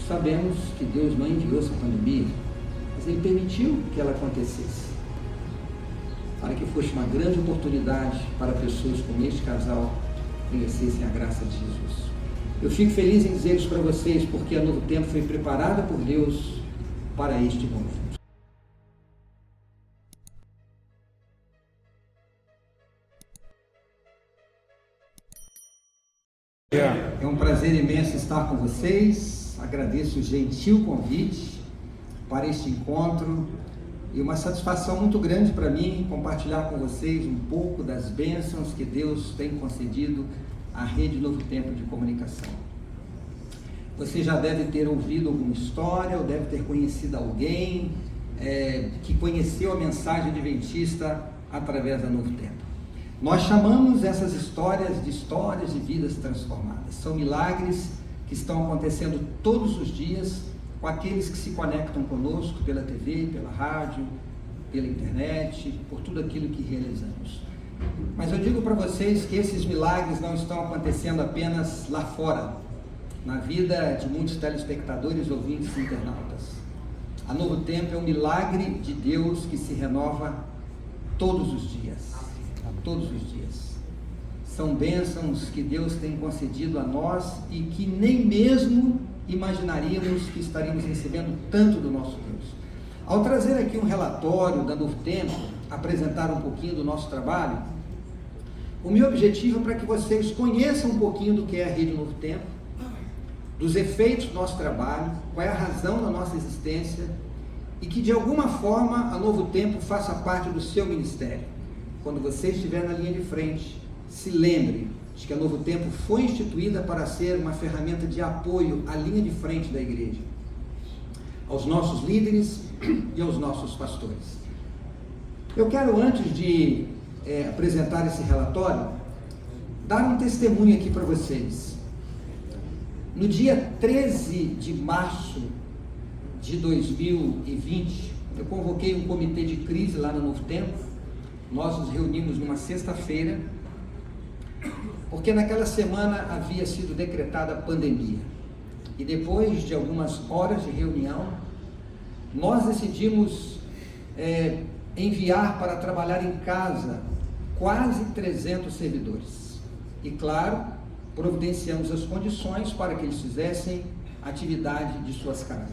Sabemos que Deus não enviou essa pandemia, mas Ele permitiu que ela acontecesse, para que fosse uma grande oportunidade para pessoas como este casal conhecessem a graça de Jesus. Eu fico feliz em dizer isso para vocês, porque a Novo Tempo foi preparada por Deus para este momento. É um prazer imenso estar com vocês. Agradeço o gentil convite para este encontro e uma satisfação muito grande para mim compartilhar com vocês um pouco das bênçãos que Deus tem concedido à Rede Novo Tempo de Comunicação. Você já deve ter ouvido alguma história ou deve ter conhecido alguém que conheceu a mensagem adventista através da Novo Tempo. Nós chamamos essas histórias de vidas transformadas. São milagres que estão acontecendo todos os dias com aqueles que se conectam conosco pela TV, pela rádio, pela internet, por tudo aquilo que realizamos. Mas eu digo para vocês que esses milagres não estão acontecendo apenas lá fora, na vida de muitos telespectadores, ouvintes e internautas. A Novo Tempo é um milagre de Deus que se renova todos os dias. Todos os dias. São bênçãos que Deus tem concedido a nós e que nem mesmo imaginaríamos que estaríamos recebendo tanto do nosso Deus. Ao trazer aqui um relatório da Novo Tempo, apresentar um pouquinho do nosso trabalho, o meu objetivo é para que vocês conheçam um pouquinho do que é a Rede Novo Tempo, dos efeitos do nosso trabalho, qual é a razão da nossa existência e que de alguma forma a Novo Tempo faça parte do seu ministério. Quando você estiver na linha de frente, se lembre de que a Novo Tempo foi instituída para ser uma ferramenta de apoio à linha de frente da igreja, aos nossos líderes e aos nossos pastores. Eu quero, antes de apresentar esse relatório, dar um testemunho aqui para vocês. No dia 13 de março de 2020, eu convoquei um comitê de crise lá no Novo Tempo. Nós nos reunimos numa sexta-feira, porque naquela semana havia sido decretada a pandemia. E depois de algumas horas de reunião, nós decidimos enviar para trabalhar em casa quase 300 servidores. E claro, providenciamos as condições para que eles fizessem atividade de suas casas.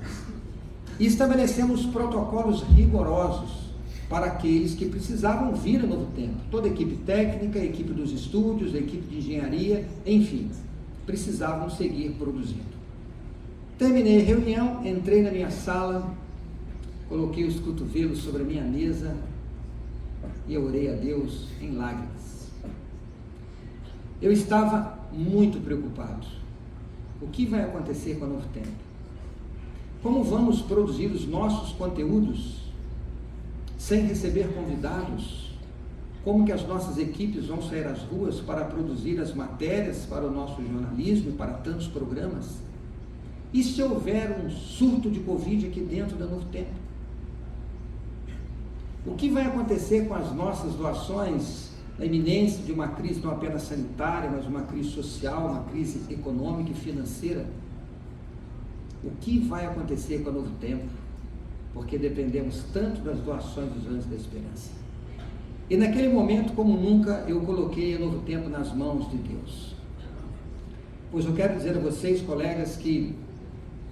E estabelecemos protocolos rigorosos para aqueles que precisavam vir a Novo Tempo. Toda a equipe técnica, a equipe dos estúdios, a equipe de engenharia, enfim, precisavam seguir produzindo. Terminei a reunião, entrei na minha sala, coloquei os cotovelos sobre a minha mesa e orei a Deus em lágrimas. Eu estava muito preocupado. O que vai acontecer com a Novo Tempo? Como vamos produzir os nossos conteúdos sem receber convidados? Como que as nossas equipes vão sair às ruas para produzir as matérias para o nosso jornalismo e para tantos programas? E se houver um surto de Covid aqui dentro da Novo Tempo? O que vai acontecer com as nossas doações na iminência de uma crise não apenas sanitária, mas uma crise social, uma crise econômica e financeira? O que vai acontecer com a Novo Tempo? Porque dependemos tanto das doações dos Anjos da Esperança. E naquele momento, como nunca, eu coloquei a Novo Tempo nas mãos de Deus. Pois eu quero dizer a vocês, colegas, que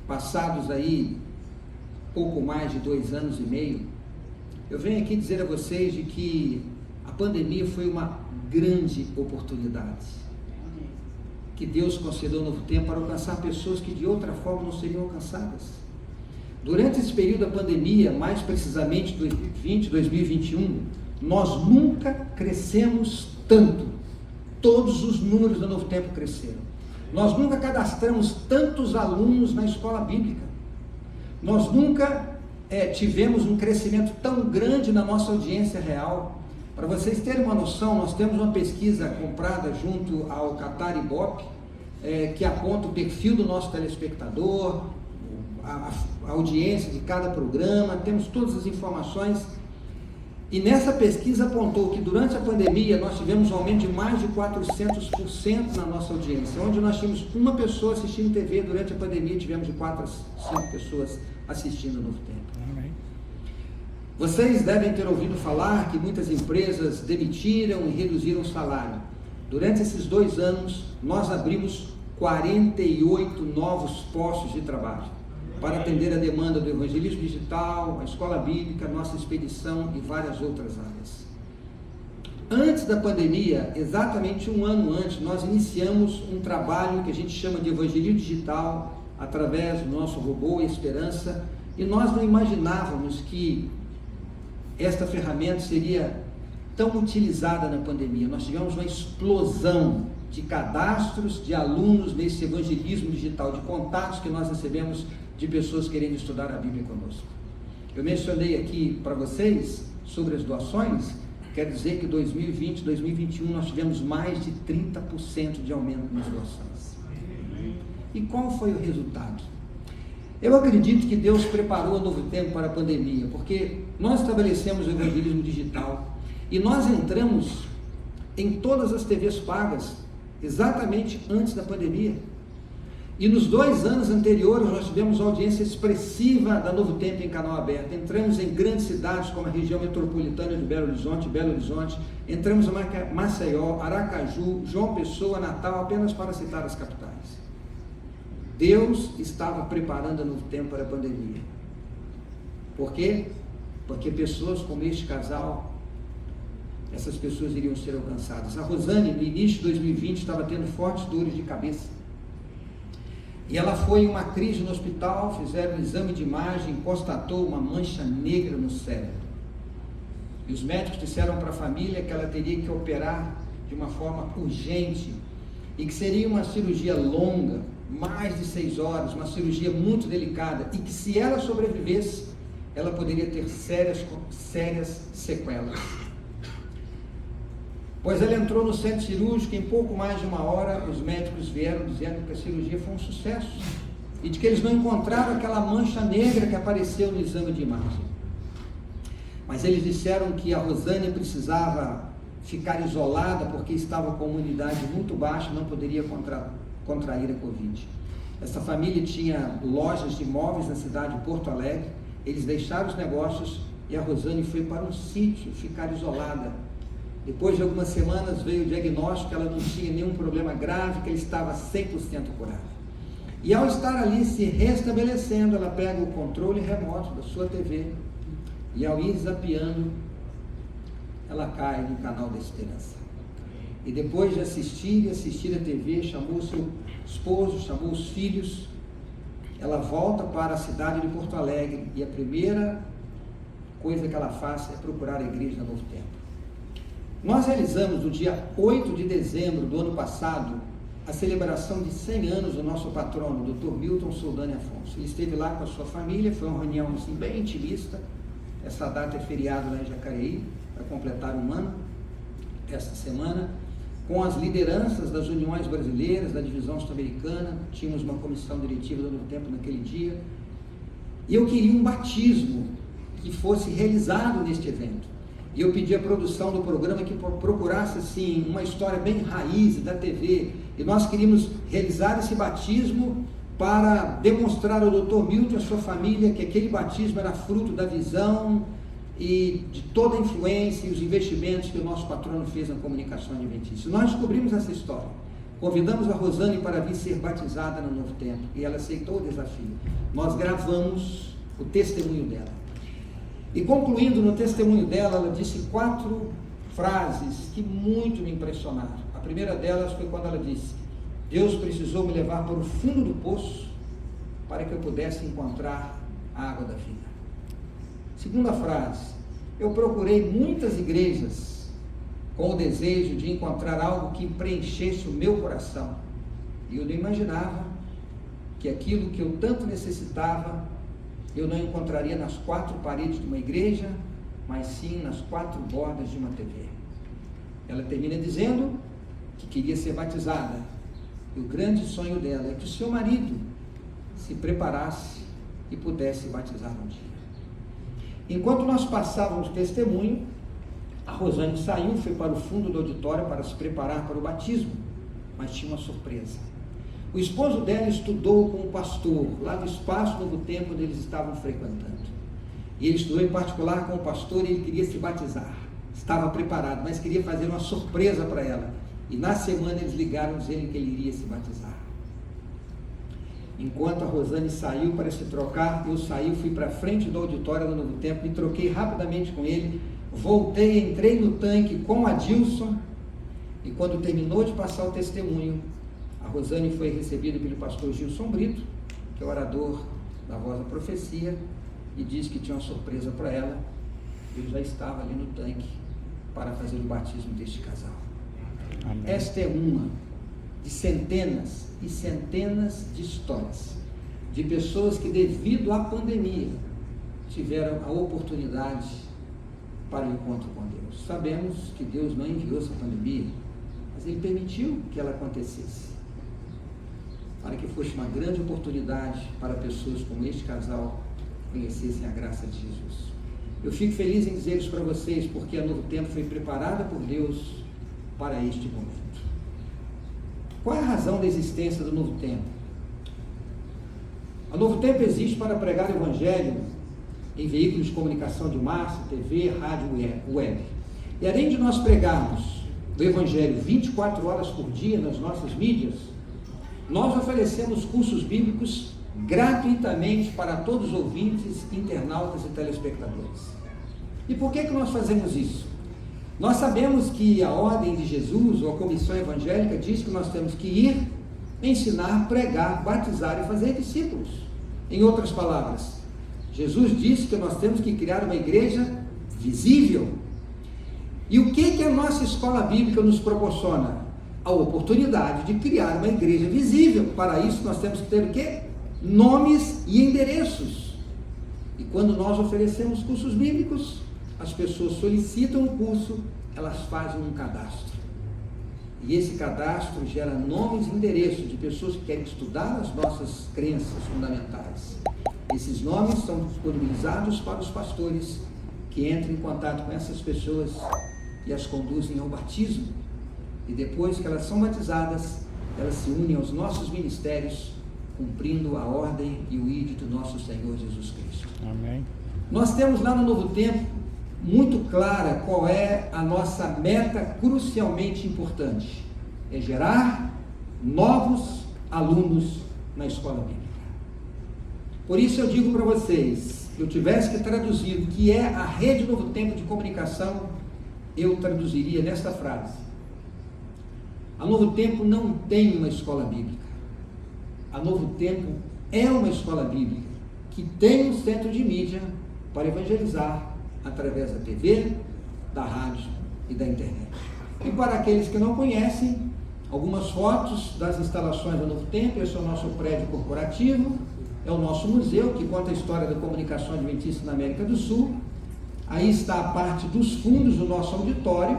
passados aí pouco mais de 2 anos e meio, eu venho aqui dizer a vocês de que a pandemia foi uma grande oportunidade que Deus concedeu ao Novo Tempo para alcançar pessoas que de outra forma não seriam alcançadas. Durante esse período da pandemia, mais precisamente 2020, 2021, nós nunca crescemos tanto. Todos os números do Novo Tempo cresceram. Nós nunca cadastramos tantos alunos na escola bíblica. Nós nunca tivemos um crescimento tão grande na nossa audiência real. Para vocês terem uma noção, nós temos uma pesquisa comprada junto ao Qatar Ibope, que aponta o perfil do nosso telespectador, a audiência de cada programa, temos todas as informações. E nessa pesquisa apontou que durante a pandemia nós tivemos um aumento de mais de 400% na nossa audiência. Onde nós tínhamos uma pessoa assistindo TV, durante a pandemia tivemos de 4 a 5 pessoas assistindo Novo Tempo. Vocês devem ter ouvido falar que muitas empresas demitiram e reduziram o salário. Durante esses 2 anos, nós abrimos 48 novos postos de trabalho para atender a demanda do evangelismo digital, a escola bíblica, nossa expedição e várias outras áreas. Antes da pandemia, exatamente 1 ano antes, nós iniciamos um trabalho que a gente chama de evangelismo digital, através do nosso robô Esperança, e nós não imaginávamos que esta ferramenta seria tão utilizada na pandemia. Nós tivemos uma explosão de cadastros de alunos nesse evangelismo digital, de contatos que nós recebemos de pessoas querendo estudar a Bíblia conosco. Eu mencionei aqui para vocês sobre as doações, quer dizer que 2020, 2021 nós tivemos mais de 30% de aumento nas doações. E qual foi o resultado? Eu acredito que Deus preparou o Novo Tempo para a pandemia, porque nós estabelecemos o evangelismo digital e nós entramos em todas as TVs pagas exatamente antes da pandemia. E nos 2 anos anteriores nós tivemos audiência expressiva da Novo Tempo em canal aberto. Entramos em grandes cidades como a região metropolitana de Belo Horizonte, entramos em Maceió, Aracaju, João Pessoa, Natal, apenas para citar as capitais. Deus estava preparando o Novo Tempo para a pandemia. Por quê? Porque pessoas como este casal, essas pessoas iriam ser alcançadas. A Rosane, no início de 2020, estava tendo fortes dores de cabeça. E ela foi em uma crise no hospital, fizeram um exame de imagem, constatou uma mancha negra no cérebro. E os médicos disseram para a família que ela teria que operar de uma forma urgente e que seria uma cirurgia longa, mais de 6 horas, uma cirurgia muito delicada, e que se ela sobrevivesse, ela poderia ter sérias sequelas. Pois ela entrou no centro cirúrgico, em pouco mais de 1 hora, os médicos vieram dizendo que a cirurgia foi um sucesso e de que eles não encontraram aquela mancha negra que apareceu no exame de imagem. Mas eles disseram que a Rosane precisava ficar isolada porque estava com a imunidade muito baixa e não poderia contrair a Covid. Essa família tinha lojas de imóveis na cidade de Porto Alegre, eles deixaram os negócios e a Rosane foi para um sítio ficar isolada. Depois de algumas semanas veio o diagnóstico que ela não tinha nenhum problema grave, que ela estava 100% curada. E ao estar ali se restabelecendo, ela pega o controle remoto da sua TV e ao ir zapeando, ela cai no canal da Esperança. E depois de assistir a TV, chamou seu esposo, chamou os filhos, ela volta para a cidade de Porto Alegre e a primeira coisa que ela faz é procurar a igreja do Novo Tempo. Nós realizamos no dia 8 de dezembro do ano passado a celebração de 100 anos do nosso patrono, Dr. Milton Soldani Afonso. Ele esteve lá com a sua família, foi uma reunião assim, bem intimista. Essa data é feriado lá em Jacareí, vai completar 1 ano, esta semana, com as lideranças das uniões brasileiras, da divisão sul-americana. Tínhamos uma comissão diretiva do Novo Tempo naquele dia, e eu queria um batismo que fosse realizado neste evento. E eu pedi à produção do programa que procurasse assim, uma história bem raiz da TV, e nós queríamos realizar esse batismo para demonstrar ao Dr. Milton e à sua família que aquele batismo era fruto da visão e de toda a influência e os investimentos que o nosso patrono fez na comunicação adventista. Nós descobrimos essa história, convidamos a Rosane para vir ser batizada no Novo Tempo, e ela aceitou o desafio. Nós gravamos o testemunho dela. E concluindo no testemunho dela, ela disse 4 frases que muito me impressionaram. A primeira delas foi quando ela disse: Deus precisou me levar para o fundo do poço para que eu pudesse encontrar a água da vida. Segunda frase: eu procurei muitas igrejas com o desejo de encontrar algo que preenchesse o meu coração, e eu não imaginava que aquilo que eu tanto necessitava eu não encontraria nas 4 paredes de uma igreja, mas sim nas 4 bordas de uma TV. Ela termina dizendo que queria ser batizada, e o grande sonho dela é que o seu marido se preparasse e pudesse batizar um dia. Enquanto nós passávamos o testemunho, A Rosane saiu, foi para o fundo do auditório para se preparar para o batismo, mas tinha uma surpresa. O esposo dela estudou com o pastor, lá do Espaço Novo Tempo, onde eles estavam frequentando. E ele estudou em particular com o pastor e ele queria se batizar. Estava preparado, mas queria fazer uma surpresa para ela. E na semana eles ligaram dizendo que ele iria se batizar. Enquanto a Rosane saiu para se trocar, eu saí, fui para frente do auditório do Novo Tempo, me troquei rapidamente com ele, voltei, entrei no tanque com a Dilson, e quando terminou de passar o testemunho, a Rosane foi recebida pelo pastor Gilson Brito, que é o orador da Voz da Profecia, e disse que tinha uma surpresa para ela. Ele já estava ali no tanque para fazer o batismo deste casal. Amém. Esta é uma de centenas e centenas de histórias de pessoas que, devido à pandemia, tiveram a oportunidade para o encontro com Deus. Sabemos que Deus não enviou essa pandemia, mas Ele permitiu que ela acontecesse, para que fosse uma grande oportunidade para pessoas como este casal conhecessem a graça de Jesus. Eu fico feliz em dizer isso para vocês, porque a Novo Tempo foi preparada por Deus para este momento. Qual é a razão da existência do Novo Tempo? A Novo Tempo existe para pregar o Evangelho em veículos de comunicação de massa, TV, rádio e web. E além de nós pregarmos o Evangelho 24 horas por dia nas nossas mídias, nós oferecemos cursos bíblicos gratuitamente para todos os ouvintes, internautas e telespectadores. E por que nós fazemos isso? Nós sabemos que a ordem de Jesus, ou a comissão evangélica, diz que nós temos que ir, ensinar, pregar, batizar e fazer discípulos. Em outras palavras, Jesus disse que nós temos que criar uma igreja visível. E o que a nossa escola bíblica nos proporciona? A oportunidade de criar uma igreja visível. Para isso nós temos que ter o quê? Nomes e endereços. E quando nós oferecemos cursos bíblicos, as pessoas solicitam o curso, elas fazem um cadastro. E esse cadastro gera nomes e endereços de pessoas que querem estudar as nossas crenças fundamentais. Esses nomes são disponibilizados para os pastores, que entram em contato com essas pessoas e as conduzem ao batismo. E depois que elas são batizadas, elas se unem aos nossos ministérios, cumprindo a ordem e o ídito do nosso Senhor Jesus Cristo. Amém. Nós temos lá no Novo Tempo muito clara qual é a nossa meta crucialmente importante: é gerar novos alunos na escola bíblica. Por isso eu digo para vocês, se eu tivesse que traduzir o que é a Rede Novo Tempo de Comunicação, eu traduziria nesta frase: a Novo Tempo não tem uma escola bíblica. A Novo Tempo é uma escola bíblica que tem um centro de mídia para evangelizar através da TV, da rádio e da internet. E para aqueles que não conhecem, algumas fotos das instalações do Novo Tempo. Esse é o nosso prédio corporativo, é o nosso museu que conta a história da comunicação adventista na América do Sul. Aí está a parte dos fundos do nosso auditório.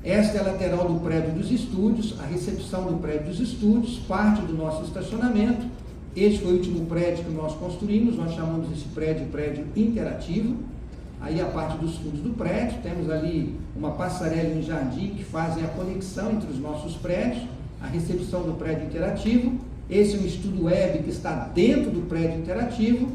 Esta é a lateral do prédio dos estúdios, a recepção do prédio dos estúdios, parte do nosso estacionamento. Este foi o último prédio que nós construímos, nós chamamos esse prédio interativo. Aí a parte dos fundos do prédio, temos ali uma passarela e um jardim que fazem a conexão entre os nossos prédios, a recepção do prédio interativo. Esse é um estudo web que está dentro do prédio interativo.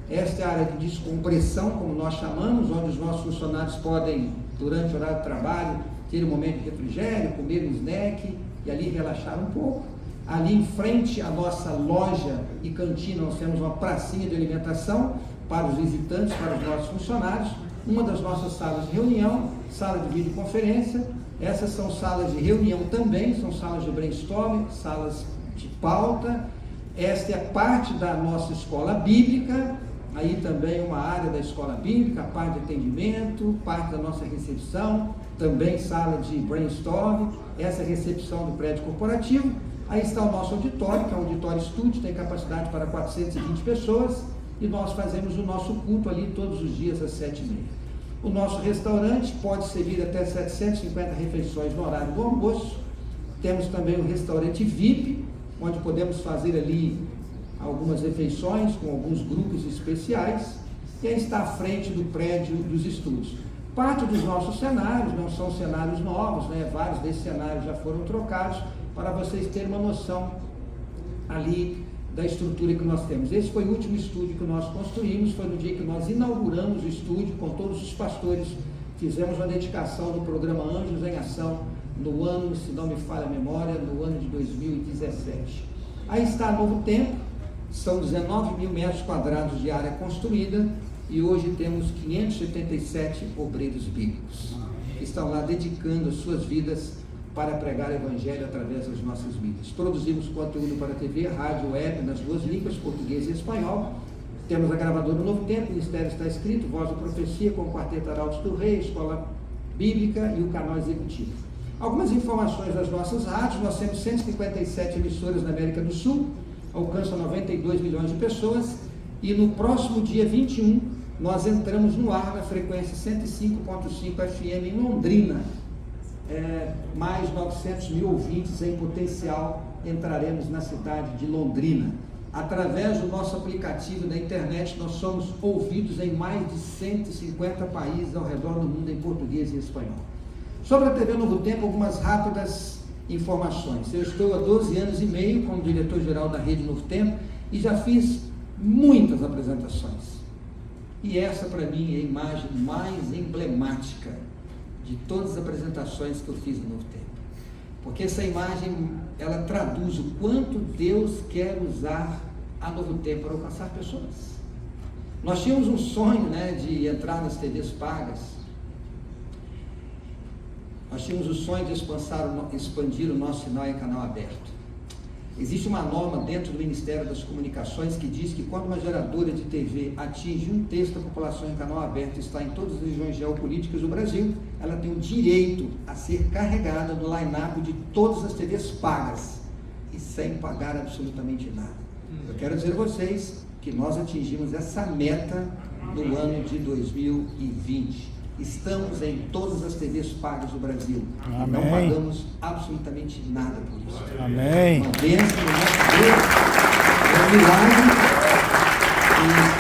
Esta é a área de descompressão, como nós chamamos, onde os nossos funcionários podem, durante o horário de trabalho, ter um momento de refrigério, comer um snack e ali relaxar um pouco. Ali em frente à nossa loja e cantina, nós temos uma pracinha de alimentação para os visitantes, para os nossos funcionários. Uma das nossas salas de reunião, sala de videoconferência. Essas são salas de reunião também, são salas de brainstorming, salas de pauta. Esta é a parte da nossa escola bíblica. Aí também uma área da escola bíblica, parte de atendimento, parte da nossa recepção, também sala de brainstorming. Essa é a recepção do prédio corporativo. Aí está o nosso auditório, que é um auditório estúdio, tem capacidade para 420 pessoas, e nós fazemos o nosso culto ali todos os dias às 7h30. O nosso restaurante pode servir até 750 refeições no horário do almoço. Temos também o restaurante VIP, onde podemos fazer ali algumas refeições com alguns grupos especiais, e aí está à frente do prédio dos estúdios. Parte dos nossos cenários não são cenários novos, né? Vários desses cenários já foram trocados, para vocês terem uma noção ali da estrutura que nós temos. Esse foi o último estúdio que nós construímos, foi no dia que nós inauguramos o estúdio com todos os pastores, fizemos uma dedicação do programa Anjos em Ação, no ano, se não me falha a memória, no ano de 2017. Aí está Novo Tempo, são 19 mil metros quadrados de área construída, e hoje temos 577 obreiros bíblicos, que estão lá dedicando as suas vidas para pregar o Evangelho através das nossas mídias. Produzimos conteúdo para TV, rádio, web, nas duas línguas, português e espanhol. Temos a gravadora Novo Tempo, o Ministério Está Escrito, Voz da Profecia, com o Quarteto Arautos do Rei, Escola Bíblica e o canal executivo. Algumas informações das nossas rádios: nós temos 157 emissoras na América do Sul, alcançam 92 milhões de pessoas, e no próximo dia 21, nós entramos no ar na frequência 105.5 FM em Londrina. Mais 900 mil ouvintes em potencial entraremos na cidade de Londrina. Através do nosso aplicativo na internet, nós somos ouvidos em mais de 150 países ao redor do mundo, em português e espanhol. Sobre a TV Novo Tempo, algumas rápidas informações. Eu estou há 12 anos e meio como diretor-geral da Rede Novo Tempo e já fiz muitas apresentações. E essa, para mim, é a imagem mais emblemática de todas as apresentações que eu fiz no Novo Tempo. Porque essa imagem, ela traduz o quanto Deus quer usar a Novo Tempo para alcançar pessoas. Nós tínhamos um sonho, né, de entrar nas TVs pagas. Nós tínhamos o sonho de expandir o nosso sinal em canal aberto. Existe uma norma dentro do Ministério das Comunicações que diz que quando uma geradora de TV atinge 1/3 da população em canal aberto e está em todas as regiões geopolíticas do Brasil, ela tem o direito a ser carregada no line-up de todas as TVs pagas e sem pagar absolutamente nada. Eu quero dizer a vocês que nós atingimos essa meta no ano de 2020. Estamos em todas as TVs pagas do Brasil. Amém. Não pagamos absolutamente nada por isso. Amém. Uma bênção do nosso Deus. É um milagre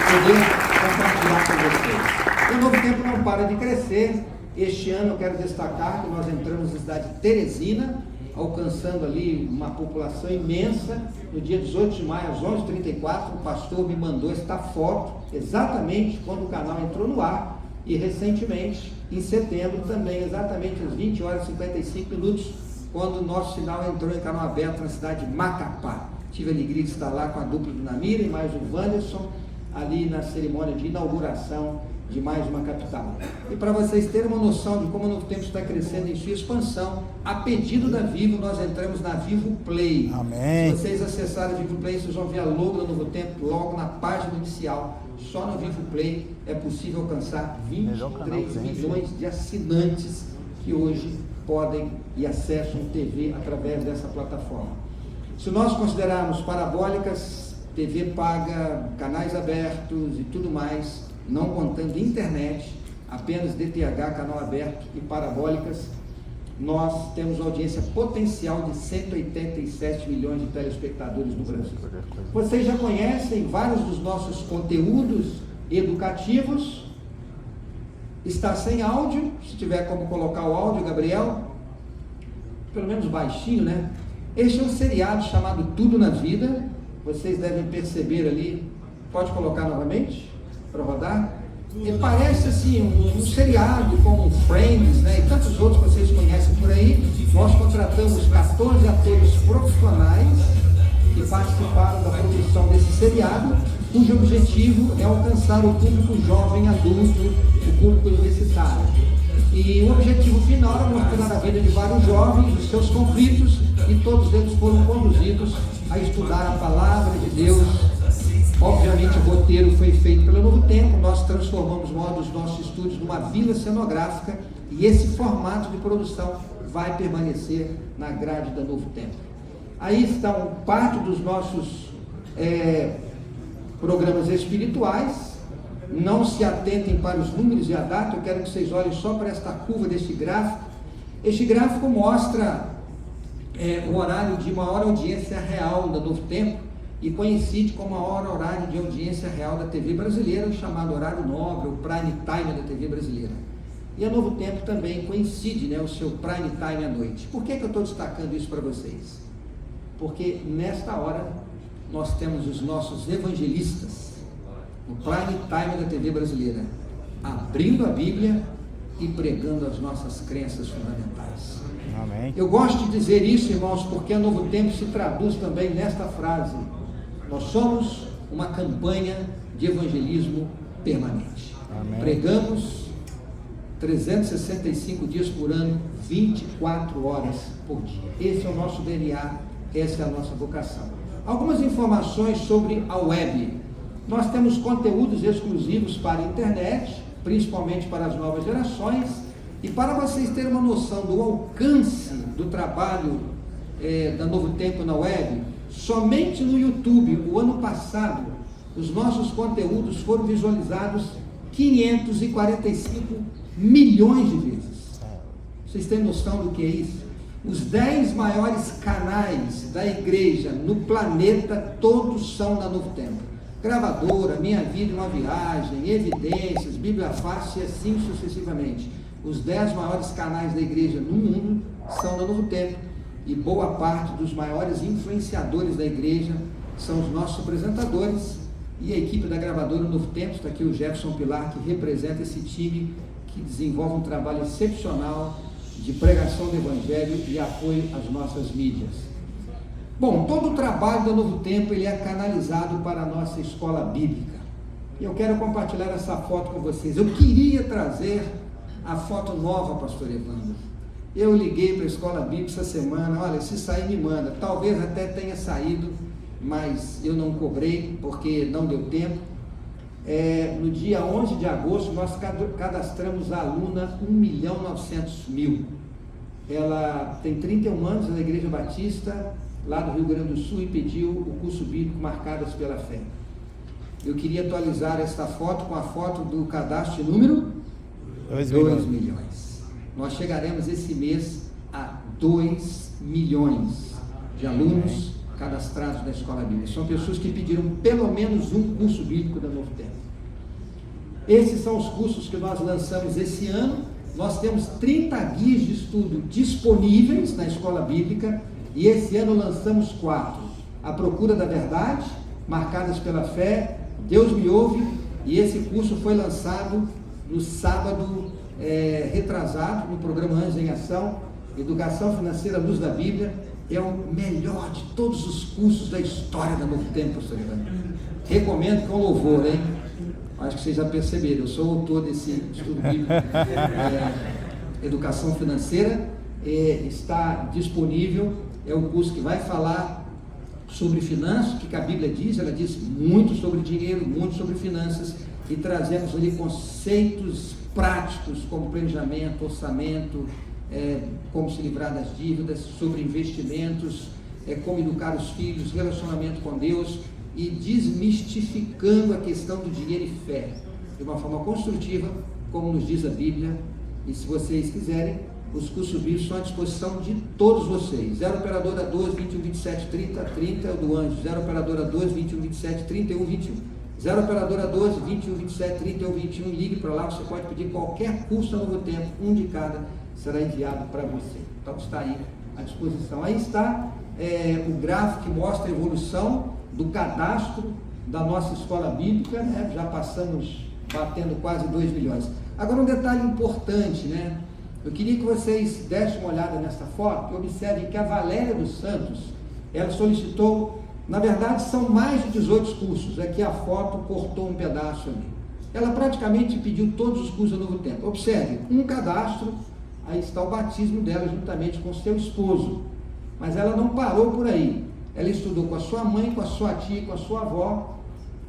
poder compartilhar com vocês. O Novo Tempo não para de crescer. Este ano eu quero destacar que nós entramos na cidade de Teresina, alcançando ali uma população imensa. No dia 18 de maio, às 11h34, o pastor me mandou esta foto, exatamente quando o canal entrou no ar. E recentemente, em setembro, também, exatamente às 20h55, quando o nosso sinal entrou em canal aberto na cidade de Macapá. Tive a alegria de estar lá com a dupla do Namira e mais o Wanderson, ali na cerimônia de inauguração de mais uma capital. E para vocês terem uma noção de como o Novo Tempo está crescendo em sua expansão, a pedido da Vivo, nós entramos na Vivo Play. Amém. Se vocês acessarem a Vivo Play, vocês vão ver a logo do Novo Tempo logo na página inicial. Só no Vivo Play é possível alcançar 23 milhões de assinantes que hoje podem e acessam TV através dessa plataforma. Se nós considerarmos parabólicas, TV paga, canais abertos e tudo mais, não contando internet, apenas DTH, canal aberto e parabólicas, nós temos uma audiência potencial de 187 milhões de telespectadores no Brasil. Vocês já conhecem vários dos nossos conteúdos educativos. Está sem áudio, se tiver como colocar o áudio, Gabriel, pelo menos baixinho, né? Este é um seriado chamado Tudo na Vida. Vocês devem perceber ali, pode colocar novamente para rodar? E parece assim um seriado como Friends, né, e tantos outros que vocês conhecem por aí. Nós contratamos 14 atores profissionais que participaram da produção desse seriado, cujo objetivo é alcançar o público jovem adulto, o público universitário. E o objetivo final é mostrar a vida de vários jovens, os seus conflitos, e todos eles foram conduzidos a estudar a palavra de Deus. Obviamente o roteiro foi feito pelo Novo Tempo, nós transformamos os nossos estúdios numa vila cenográfica, e esse formato de produção vai permanecer na grade da Novo Tempo. Aí estão parte dos nossos programas espirituais. Não se atentem para os números e a data, eu quero que vocês olhem só para esta curva deste gráfico. Este gráfico mostra o horário de maior audiência real da Novo Tempo, e coincide com o maior horário de audiência real da TV brasileira, chamado horário nobre, ou prime time da TV brasileira. E a Novo Tempo também coincide, né, o seu prime time à noite. Por que eu estou destacando isso para vocês? Porque nesta hora nós temos os nossos evangelistas, o prime time da TV brasileira, abrindo a Bíblia e pregando as nossas crenças fundamentais. Amém. Eu gosto de dizer isso, irmãos, porque a Novo Tempo se traduz também nesta frase: nós somos uma campanha de evangelismo permanente. Amém. Pregamos 365 dias por ano, 24 horas por dia. Esse é o nosso DNA, essa é a nossa vocação. Algumas informações sobre a web. Nós temos conteúdos exclusivos para a internet, principalmente para as novas gerações, e para vocês terem uma noção do alcance do trabalho da Novo Tempo na web, somente no YouTube, o ano passado, os nossos conteúdos foram visualizados 545 milhões de vezes. Vocês têm noção do que é isso? Os 10 maiores canais da igreja no planeta, todos são da Novo Tempo. Gravadora, Minha Vida em uma Viagem, Evidências, Bíblia Fácil e assim sucessivamente. Os 10 maiores canais da igreja no mundo são da Novo Tempo, e boa parte dos maiores influenciadores da igreja são os nossos apresentadores e a equipe da gravadora Novo Tempo. Está aqui o Jefferson Pilar, que representa esse time que desenvolve um trabalho excepcional de pregação do Evangelho e apoio às nossas mídias. Bom, todo o trabalho do Novo Tempo ele é canalizado para a nossa escola bíblica. E eu quero compartilhar essa foto com vocês. Eu queria trazer a foto nova, pastor Evandro. Eu liguei para a escola bíblica essa semana: olha, se sair me manda. Talvez até tenha saído, mas eu não cobrei, porque não deu tempo. No dia 11 de agosto, nós cadastramos a aluna 1.900.000. Ela tem 31 anos, na Igreja Batista, lá do Rio Grande do Sul, e pediu o curso bíblico Marcadas pela Fé. Eu queria atualizar esta foto com a foto do cadastro de número 2 milhões. Nós chegaremos esse mês a 2 milhões de alunos cadastrados na escola bíblica. São pessoas que pediram pelo menos um curso bíblico da Novo Tempo. Esses são os cursos que nós lançamos esse ano. Nós temos 30 guias de estudo disponíveis na escola bíblica, e esse ano lançamos 4. A Procura da Verdade, Marcadas pela Fé, Deus Me Ouve, e esse curso foi lançado no sábado retrasado, no programa Anjos em Ação. Educação Financeira à Luz da Bíblia é o melhor de todos os cursos da história da Novo Tempo, pastor Evandro. Recomendo com louvor, hein? Acho que vocês já perceberam, eu sou autor desse estudo bíblico. Educação Financeira está disponível. É um curso que vai falar sobre finanças, o que a Bíblia diz. Ela diz muito sobre dinheiro, muito sobre finanças, e trazemos ali conceitos práticos como planejamento, orçamento, como se livrar das dívidas, sobre investimentos, como educar os filhos, relacionamento com Deus, e desmistificando a questão do dinheiro e fé, de uma forma construtiva, como nos diz a Bíblia. E se vocês quiserem, os cursos bíblicos estão à disposição de todos vocês. 0 operadora 12 21 27 30 30 é o do Anjo. 0 operadora 12 21 27 31 21. 0 operadora 12 21 27 31 21. Ligue para lá, você pode pedir qualquer curso ao Novo Tempo, um de cada será enviado para você. Então está aí à disposição. Aí está o gráfico que mostra a evolução do cadastro da nossa escola bíblica, né? Já passamos batendo quase 2 milhões. Agora um detalhe importante, né? Eu queria que vocês dessem uma olhada nessa foto e observem que a Valéria dos Santos, ela solicitou, na verdade são mais de 18 cursos, aqui a foto cortou um pedaço ali. Ela praticamente pediu todos os cursos ao Novo Tempo. Observe, um cadastro, aí está o batismo dela juntamente com seu esposo, mas ela não parou por aí. Ela estudou com a sua mãe, com a sua tia, com a sua avó.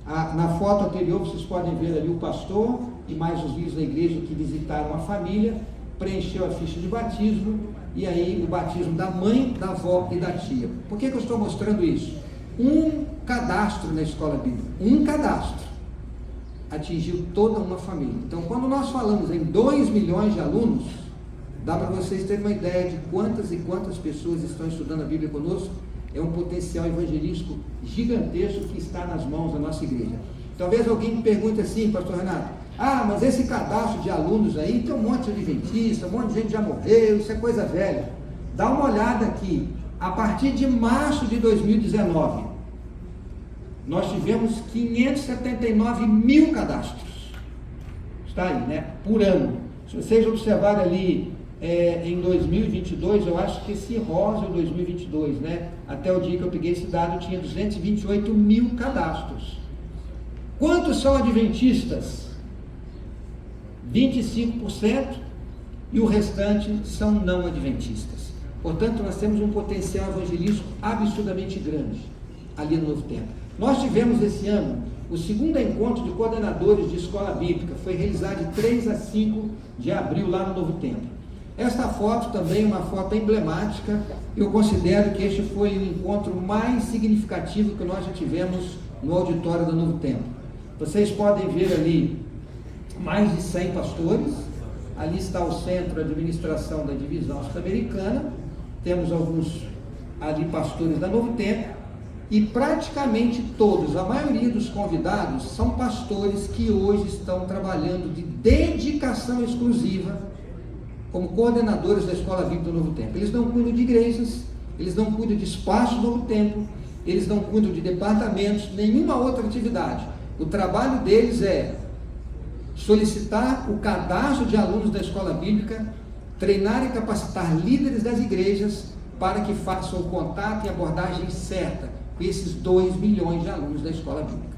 Na foto anterior vocês podem ver ali o pastor e mais os líderes da igreja que visitaram a família, preencheu a ficha de batismo, e aí o batismo da mãe, da avó e da tia. Por que eu estou mostrando isso? Um cadastro na escola bíblica, um cadastro atingiu toda uma família. Então, quando nós falamos em 2 milhões de alunos, dá para vocês terem uma ideia de quantas e quantas pessoas estão estudando a Bíblia conosco. É um potencial evangelístico gigantesco que está nas mãos da nossa igreja. Talvez alguém me pergunte assim, pastor Renato, Ah, mas esse cadastro de alunos aí, tem um monte de adventista, um monte de gente já morreu, isso é coisa velha. Dá uma olhada aqui, a partir de março de 2019, nós tivemos 579 mil cadastros, está aí, né, por ano. Se vocês observarem ali, em 2022, eu acho que esse rosa é 2022, né, até o dia que eu peguei esse dado, tinha 228 mil cadastros. Quantos são adventistas? 25%, e o restante são não adventistas. Portanto, nós temos um potencial evangelístico absurdamente grande ali no Novo Tempo. Nós tivemos esse ano o segundo encontro de coordenadores de escola bíblica, foi realizado de 3 a 5 de abril lá no Novo Tempo. Esta foto também é uma foto emblemática, eu considero que este foi o encontro mais significativo que nós já tivemos no auditório do Novo Tempo. Vocês podem ver ali mais de 100 pastores, ali está o centro de administração da divisão sul-americana, temos alguns ali pastores da Novo Tempo, e praticamente todos, a maioria dos convidados, são pastores que hoje estão trabalhando de dedicação exclusiva como coordenadores da Escola Bíblica do Novo Tempo. Eles não cuidam de igrejas, eles não cuidam de espaço do Novo Tempo, eles não cuidam de departamentos, nenhuma outra atividade. O trabalho deles é solicitar o cadastro de alunos da Escola Bíblica, treinar e capacitar líderes das igrejas para que façam o contato e abordagem certa com esses 2 milhões de alunos da Escola Bíblica.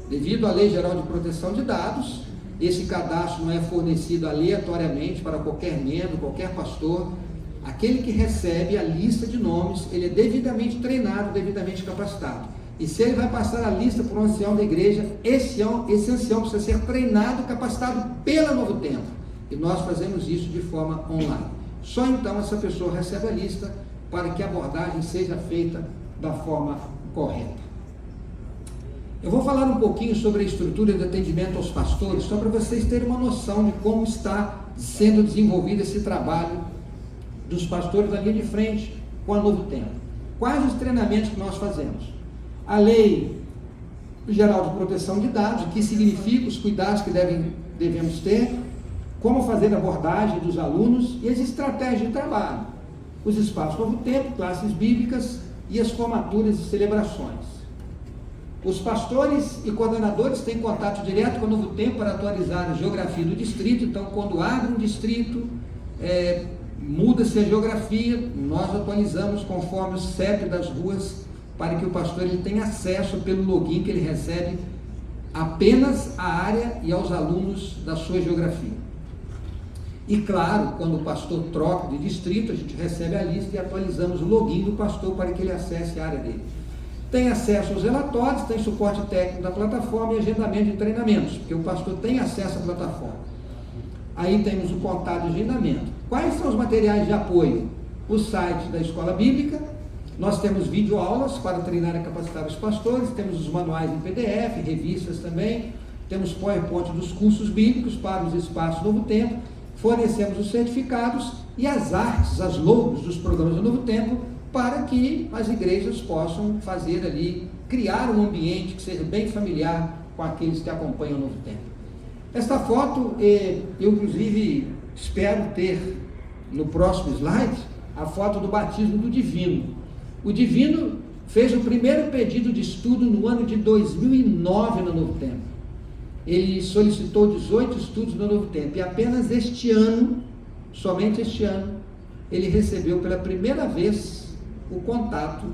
Devido à Lei Geral de Proteção de Dados, esse cadastro não é fornecido aleatoriamente para qualquer membro, qualquer pastor. Aquele que recebe a lista de nomes, ele é devidamente treinado, devidamente capacitado. E se ele vai passar a lista para um ancião da igreja, esse ancião precisa ser treinado e capacitado pela Novo Tempo. E nós fazemos isso de forma online. Só então essa pessoa recebe a lista para que a abordagem seja feita da forma correta. Eu vou falar um pouquinho sobre a estrutura de atendimento aos pastores, só para vocês terem uma noção de como está sendo desenvolvido esse trabalho dos pastores da linha de frente com a Novo Tempo. Quais os treinamentos que nós fazemos? A Lei Geral de Proteção de Dados, o que significa os cuidados que devemos ter, como fazer a abordagem dos alunos e as estratégias de trabalho, os espaços Novo Tempo, classes bíblicas e as formaturas e celebrações. Os pastores e coordenadores têm contato direto com o Novo Tempo para atualizar a geografia do distrito. Então, quando abre um distrito, muda-se a geografia, nós atualizamos conforme o CEP das ruas, para que o pastor ele tenha acesso pelo login que ele recebe apenas à área e aos alunos da sua geografia. E claro, quando o pastor troca de distrito, a gente recebe a lista e atualizamos o login do pastor para que ele acesse a área dele. Tem acesso aos relatórios, tem suporte técnico da plataforma e agendamento de treinamentos, porque o pastor tem acesso à plataforma. Aí temos o contato de agendamento. Quais são os materiais de apoio? O site da Escola Bíblica, nós temos videoaulas para treinar e capacitar os pastores, temos os manuais em PDF, revistas também, temos PowerPoint dos cursos bíblicos para os espaços Novo Tempo, fornecemos os certificados e as artes, as logos dos programas do Novo Tempo, para que as igrejas possam fazer ali, criar um ambiente que seja bem familiar com aqueles que acompanham o Novo Tempo. Esta foto, eu inclusive espero ter no próximo slide, a foto do batismo do Divino. O Divino fez o primeiro pedido de estudo no ano de 2009 no Novo Tempo. Ele solicitou 18 estudos no Novo Tempo e apenas este ano, somente este ano, ele recebeu pela primeira vez o contato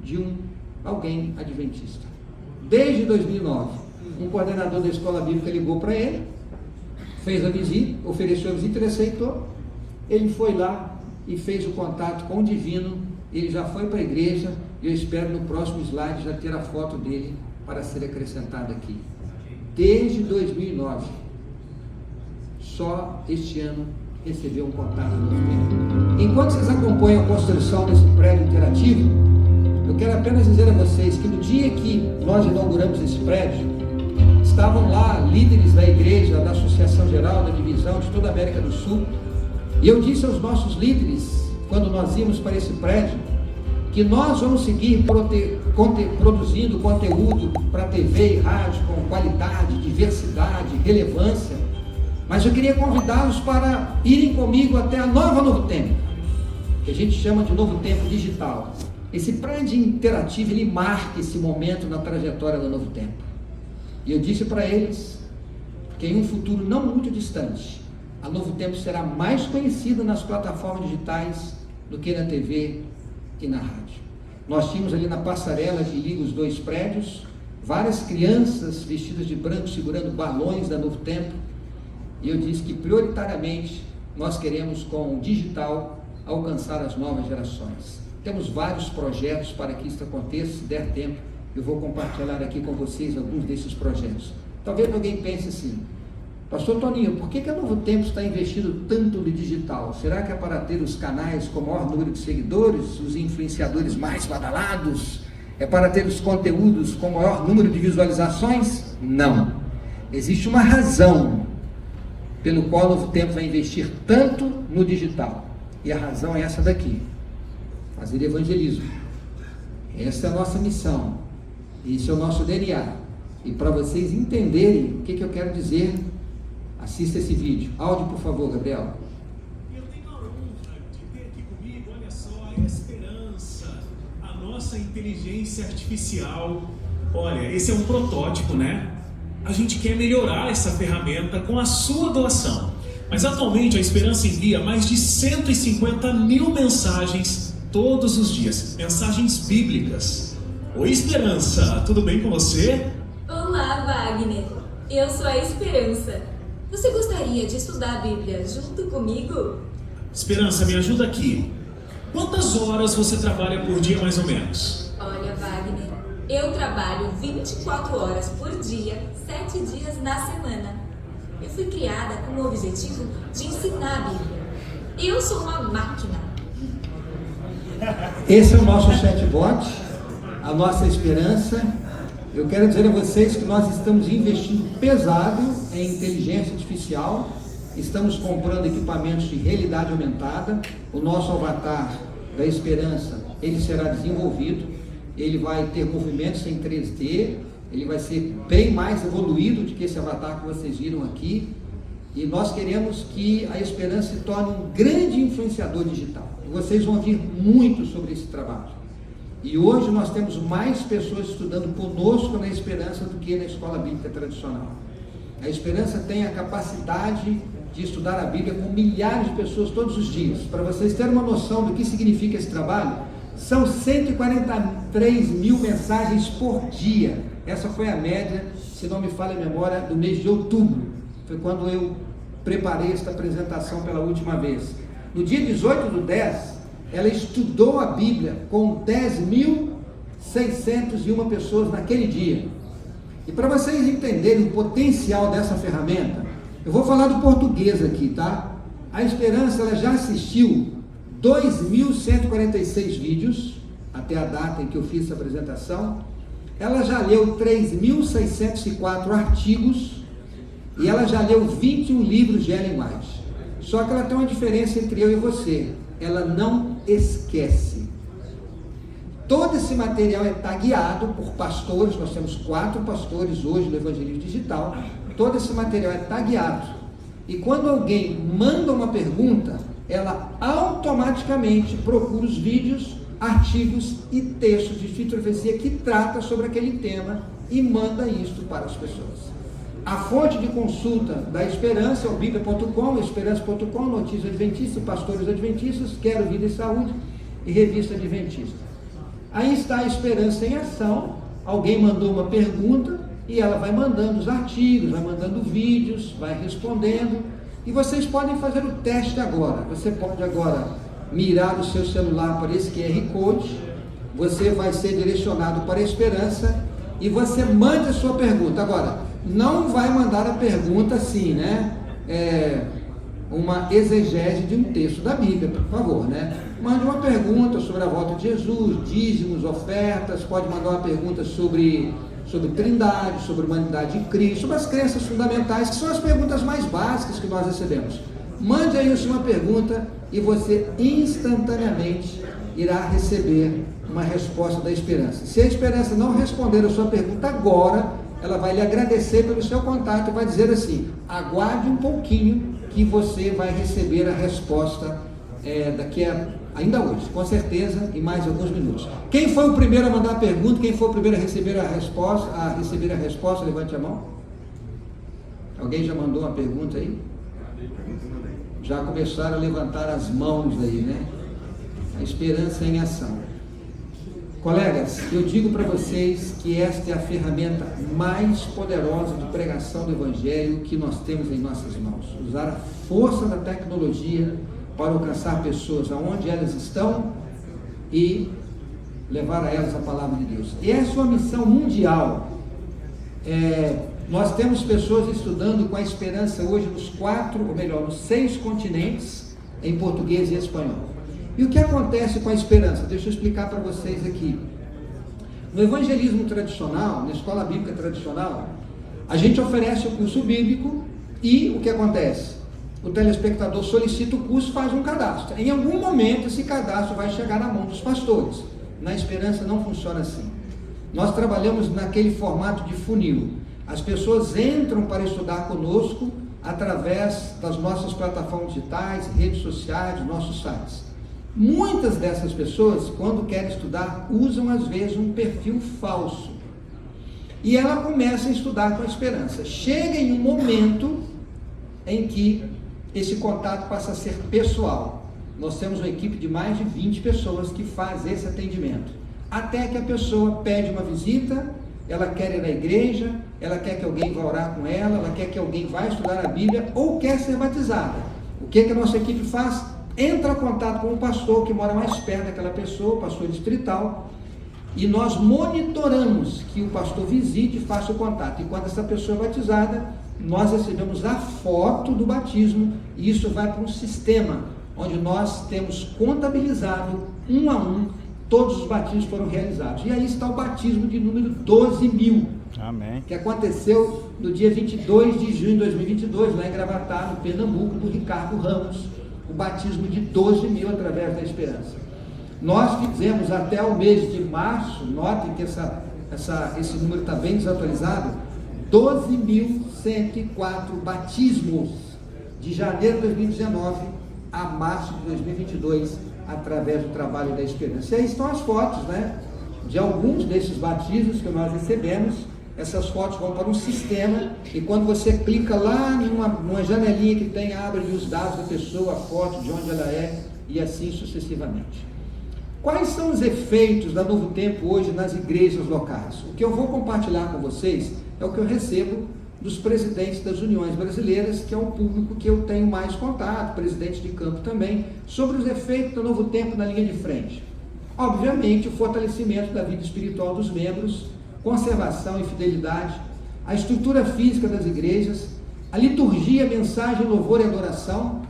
de alguém adventista. Desde 2009, um coordenador da Escola Bíblica ligou para ele, fez a visita, ofereceu a visita, ele aceitou, ele foi lá e fez o contato com o Divino, ele já foi para a igreja e eu espero no próximo slide já ter a foto dele para ser acrescentada aqui. Desde 2009, só este ano recebeu um contato no tempo. Enquanto vocês acompanham a construção desse prédio interativo, eu quero apenas dizer a vocês que no dia que nós inauguramos esse prédio, estavam lá líderes da igreja, da Associação Geral, da Divisão, de toda a América do Sul, e eu disse aos nossos líderes, quando nós íamos para esse prédio, que nós vamos seguir produzindo conteúdo para TV e rádio com qualidade, diversidade, relevância. Mas eu queria convidá-los para irem comigo até a nova Novo Tempo, que a gente chama de Novo Tempo Digital. Esse brand interativo, ele marca esse momento na trajetória do Novo Tempo. E eu disse para eles que em um futuro não muito distante, a Novo Tempo será mais conhecida nas plataformas digitais do que na TV e na rádio. Nós tínhamos ali na passarela que liga os dois prédios, várias crianças vestidas de branco segurando balões da Novo Tempo, e eu disse que prioritariamente nós queremos com o digital alcançar as novas gerações. Temos vários projetos para que isso aconteça. Se der tempo, eu vou compartilhar aqui com vocês alguns desses projetos. Talvez alguém pense assim: Pastor Toninho, por que a Novo Tempo está investindo tanto no digital? Será que é para ter os canais com maior número de seguidores, os influenciadores mais badalados? É para ter os conteúdos com maior número de visualizações? Não. Existe uma razão pelo qual o Novo Tempo vai investir tanto no digital. E a razão é essa daqui: fazer evangelismo. Essa é a nossa missão. Esse é o nosso DNA. E para vocês entenderem o que eu quero dizer, assista esse vídeo. Áudio, por favor, Gabriel. Eu tenho a honra de ter aqui comigo, olha só, a Esperança, a nossa inteligência artificial. Olha, esse é um protótipo, né? A gente quer melhorar essa ferramenta com a sua doação. Mas atualmente a Esperança envia mais de 150 mil mensagens todos os dias. Mensagens bíblicas. Oi, Esperança, tudo bem com você? Olá, Wagner. Eu sou a Esperança. Você gostaria de estudar a Bíblia junto comigo? Esperança, me ajuda aqui. Quantas horas você trabalha por dia, mais ou menos? Olha, Wagner, eu trabalho 24 horas por dia, 7 dias na semana. Eu fui criada com o objetivo de ensinar a Bíblia. Eu sou uma máquina. Esse é o nosso chatbot, a nossa Esperança. Eu quero dizer a vocês que nós estamos investindo pesado em inteligência artificial, estamos comprando equipamentos de realidade aumentada. O nosso avatar da Esperança, ele será desenvolvido, ele vai ter movimentos em 3D, ele vai ser bem mais evoluído do que esse avatar que vocês viram aqui, e nós queremos que a Esperança se torne um grande influenciador digital. E vocês vão ouvir muito sobre esse trabalho. E hoje nós temos mais pessoas estudando conosco na Esperança do que na escola bíblica tradicional. A Esperança tem a capacidade de estudar a Bíblia com milhares de pessoas todos os dias. Para vocês terem uma noção do que significa esse trabalho, são 143 mil mensagens por dia. Essa foi a média, se não me falha a memória, do mês de outubro. Foi quando eu preparei esta apresentação pela última vez. No dia 18/10, ela estudou a Bíblia com 10.601 pessoas naquele dia. E para vocês entenderem o potencial dessa ferramenta, eu vou falar do português aqui, tá? A Esperança, ela já assistiu 2.146 vídeos, até a data em que eu fiz essa apresentação. Ela já leu 3.604 artigos e ela já leu 21 livros de Ellen White. Só que ela tem uma diferença entre eu e você: ela não esquece. Todo esse material é tagueado por pastores. Nós temos 4 pastores hoje no Evangelismo Digital. Todo esse material é tagueado. E quando alguém manda uma pergunta, ela automaticamente procura os vídeos, artigos e textos de Espírito e Profecia que trata sobre aquele tema e manda isto para as pessoas. A fonte de consulta da Esperança é o bíblia.com, esperança.com, Notícias Adventistas, Pastores Adventistas, Quero Vida e Saúde e Revista Adventista. Aí está a Esperança em Ação. Alguém mandou uma pergunta e ela vai mandando os artigos, vai mandando vídeos, vai respondendo. E vocês podem fazer o teste agora. Você pode agora mirar o seu celular para esse QR Code, você vai ser direcionado para a Esperança e você manda a sua pergunta. Agora, não vai mandar a pergunta assim, né? Uma exegese de um texto da Bíblia, por favor, né? Mande uma pergunta sobre a volta de Jesus, dízimos, ofertas. Pode mandar uma pergunta sobre Trindade, sobre a humanidade de Cristo, sobre as crenças fundamentais, que são as perguntas mais básicas que nós recebemos. Mande aí uma pergunta e você instantaneamente irá receber uma resposta da Esperança. Se a Esperança não responder a sua pergunta agora, ela vai lhe agradecer pelo seu contato e vai dizer assim: aguarde um pouquinho que você vai receber a resposta ainda hoje, com certeza, em mais alguns minutos. Quem foi o primeiro a mandar a pergunta? Quem foi o primeiro a receber a resposta? Levante a mão. Alguém já mandou uma pergunta aí? Já começaram a levantar as mãos aí, né? A esperança em ação. Colegas, eu digo para vocês que esta é a ferramenta mais poderosa de pregação do Evangelho que nós temos em nossas mãos. Usar a força da tecnologia para alcançar pessoas aonde elas estão e levar a elas a palavra de Deus. E essa é uma missão mundial. Nós temos pessoas estudando com a Esperança hoje nos 6 continentes, em português e espanhol. E o que acontece com a Esperança? Deixa eu explicar para vocês aqui. No evangelismo tradicional, na escola bíblica tradicional, a gente oferece o curso bíblico e o que acontece? O telespectador solicita o curso, faz um cadastro. Em algum momento esse cadastro vai chegar na mão dos pastores. Na Esperança não funciona assim. Nós trabalhamos naquele formato de funil. As pessoas entram para estudar conosco através das nossas plataformas digitais, redes sociais, nossos sites. Muitas dessas pessoas, quando querem estudar, usam às vezes um perfil falso. E ela começa a estudar com a Esperança. Chega em um momento em que esse contato passa a ser pessoal. Nós temos uma equipe de mais de 20 pessoas que faz esse atendimento. Até que a pessoa pede uma visita, ela quer ir na igreja, ela quer que alguém vá orar com ela quer que alguém vá estudar a Bíblia ou quer ser batizada. O que a nossa equipe faz? Entra em contato com o pastor que mora mais perto daquela pessoa, o pastor distrital, e nós monitoramos que o pastor visite e faça o contato. E quando essa pessoa é batizada, nós recebemos a foto do batismo e isso vai para um sistema onde nós temos contabilizado um a um todos os batismos foram realizados. E aí está o batismo de número 12.000. Amém. Que aconteceu no dia 22 de junho de 2022, lá em Gravatá, no Pernambuco, do Ricardo Ramos. O batismo de 12.000 através da Esperança. Nós fizemos até o mês de março, notem que esse número está bem desatualizado, 12.104 batismos de janeiro de 2019 a março de 2022, através do trabalho da Esperança. E aí estão as fotos, né, de alguns desses batismos que nós recebemos. Essas fotos vão para um sistema e quando você clica lá numa janelinha que tem, abre os dados da pessoa, a foto, de onde ela é e assim sucessivamente. Quais são os efeitos da Novo Tempo hoje nas igrejas locais? O que eu vou compartilhar com vocês é o que eu recebo dos presidentes das uniões brasileiras, que é o público que eu tenho mais contato, presidente de campo também, sobre os efeitos do Novo Tempo na linha de frente. Obviamente, o fortalecimento da vida espiritual dos membros, conservação e fidelidade, a estrutura física das igrejas, a liturgia, mensagem, louvor e adoração.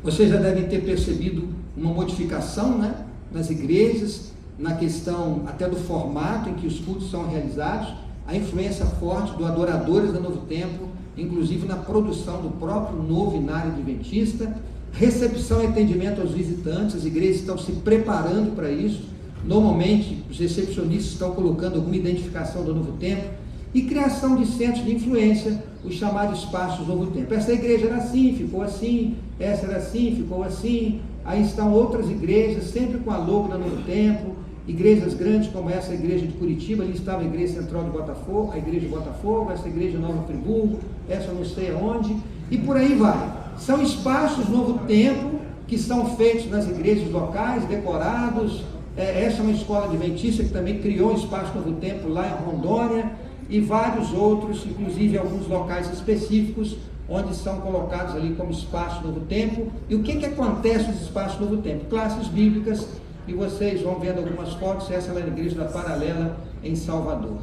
Vocês já devem ter percebido uma modificação, né, nas igrejas, na questão até do formato em que os cultos são realizados, a influência forte do Adoradores da Novo Tempo, inclusive na produção do próprio novenário adventista, recepção e atendimento aos visitantes. As igrejas estão se preparando para isso. Normalmente, os recepcionistas estão colocando alguma identificação do Novo Tempo e criação de centros de influência, os chamados espaços do Novo Tempo. Essa igreja era assim, ficou assim, essa era assim, ficou assim. Aí estão outras igrejas, sempre com a logo da Novo Tempo, igrejas grandes como essa igreja de Curitiba, ali estava a igreja central de Botafogo, a igreja de Botafogo, essa igreja de Nova Friburgo, essa não sei aonde, e por aí vai. São espaços Novo Tempo que são feitos nas igrejas locais, decorados. Essa é uma escola adventista que também criou um espaço Novo Tempo lá em Rondônia e vários outros, inclusive alguns locais específicos onde são colocados ali como espaço Novo Tempo. E o que acontece nos espaços Novo Tempo? Classes bíblicas, e vocês vão vendo algumas fotos. Essa é a igreja da Paralela em Salvador.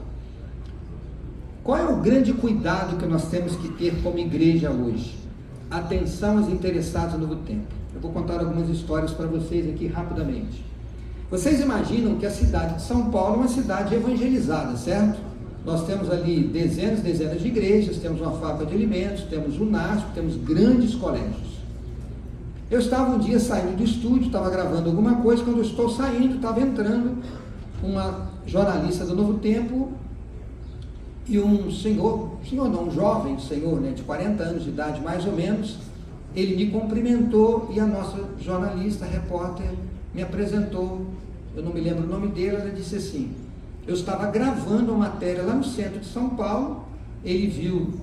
Qual é o grande cuidado que nós temos que ter como igreja hoje? Atenção aos interessados no Novo Tempo. Eu vou contar algumas histórias para vocês aqui rapidamente. Vocês imaginam que a cidade de São Paulo é uma cidade evangelizada, certo? Nós temos ali dezenas de igrejas, temos uma fábrica de alimentos, temos o NASP, temos grandes colégios. Eu estava um dia saindo do estúdio, estava gravando alguma coisa, quando eu estou saindo, estava entrando uma jornalista do Novo Tempo e um jovem senhor, né, de 40 anos de idade mais ou menos, ele me cumprimentou e a nossa jornalista, repórter, me apresentou, eu não me lembro o nome dele, ela disse assim, eu estava gravando uma matéria lá no centro de São Paulo, ele viu